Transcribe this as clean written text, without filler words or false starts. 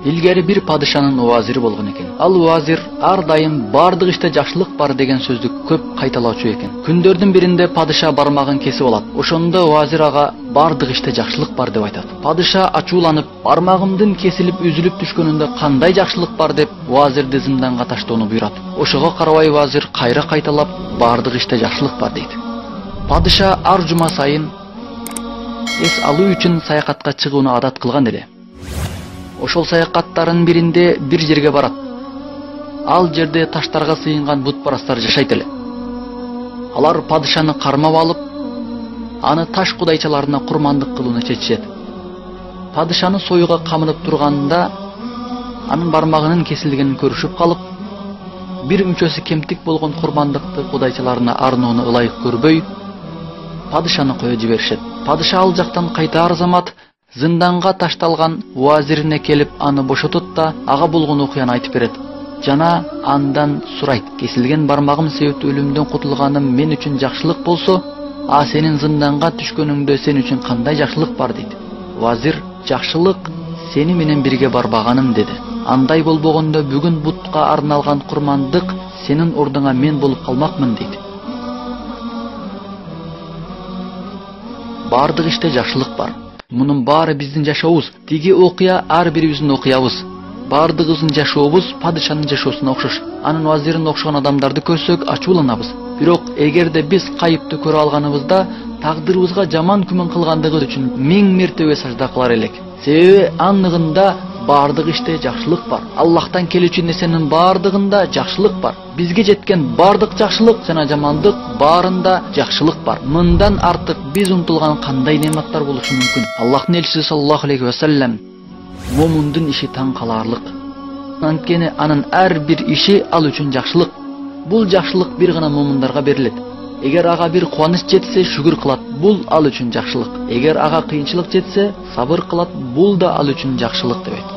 Илгери бир падышанын уазири болгон экен. Ал уазир ар дайым бардык иште жакшылык бар деген сөздү көп кайталоочу экен. Күндөрдүн биринде падыша бармагын кесип алат. Ошондо уазир ага бардык иште жакшылык бар деп айтат. Падыша ачууланып, бармагымдын кесилип үзүлүп түшкөнүндө кандай жакшылык бар деп уазирди зынданга таштоону буйрат. Ошого карабай уазир кайра кайталап бардык иште жакшылык бар дейт. Падыша ар жума сайын эс алуу үчүн саякатка чыгууну адат кылган эле. Ошол саякаттардын биринде бир жерге барат. Ал жерде таштарга сыйынган бутпарастар жашайт эле. Алар падышаны кармап алып, аны таш кудайчаларына курмандык кылууну чечишет. Падышаны союга камынып турганда анын бармагынын кесилгенин көрүшүп калып, бир мүчөсү кемтик болгон курмандыкты кудайчаларына арноону ылайык көрбөй, падышаны коюп жиберишет. Падыша ал жактан кайтаар замат зынданга ташталган уазирине келип аны бошотот да ага болгон окуяны айтып берет. Жана андан сурайт: кесилген бармагым себептүү өлүмдөн кутулганым мен үчүн жакшылык болсо, а сенин зынданга түшкөнүңдө сен үчүн кандай жакшылык бар дейт. Уазир: жакшылык сени менен бирге барбаганым деди. Андай болбогондо бүгүн бутка арналган курмандык сенин ордуңа мен болуп калмакмын дейт. Бардык иште жакшылык бар. Мунун баары биздин жашообуз. Тиги окуя ар бирибиздин окуябыз. Бардыгыбыздын жашообуз падышанын жашоосуна окшош. Анын уазирин окшогон адамдарды көрсөк ачууланабыз. Бирок эгерде биз кайыпты көрө алганыбызда тагдырыбызга жаман күмөн кылгандыгы үчүн 1000 мертебе сажда кылар элек. Себеби анныгында бардык иште жакшылык бар. Аллахтан келүүчү нерсенин бардыгында жакшылык бар. Бизге жеткен бардык жакшылык жана жамандык баарында жакшылык бар. Мындан артык биз умтулган кандай нематтар болушу мүмкүн? Аллахтын элчиси саллаллаху алейхи ва саллям: момундун иши таң калаарлык. Анткени анын ар бир иши ал үчүн жакшылык. Бул жакшылык бир гана момундарга берилет. Эгер ага бир кубаныч жетсе, шүгүр кылат, бул ал үчүн жакшылык. Эгер ага кыйынчылык жетсе, сабыр кылат, бул да ал үчүн жакшылык деп айтат.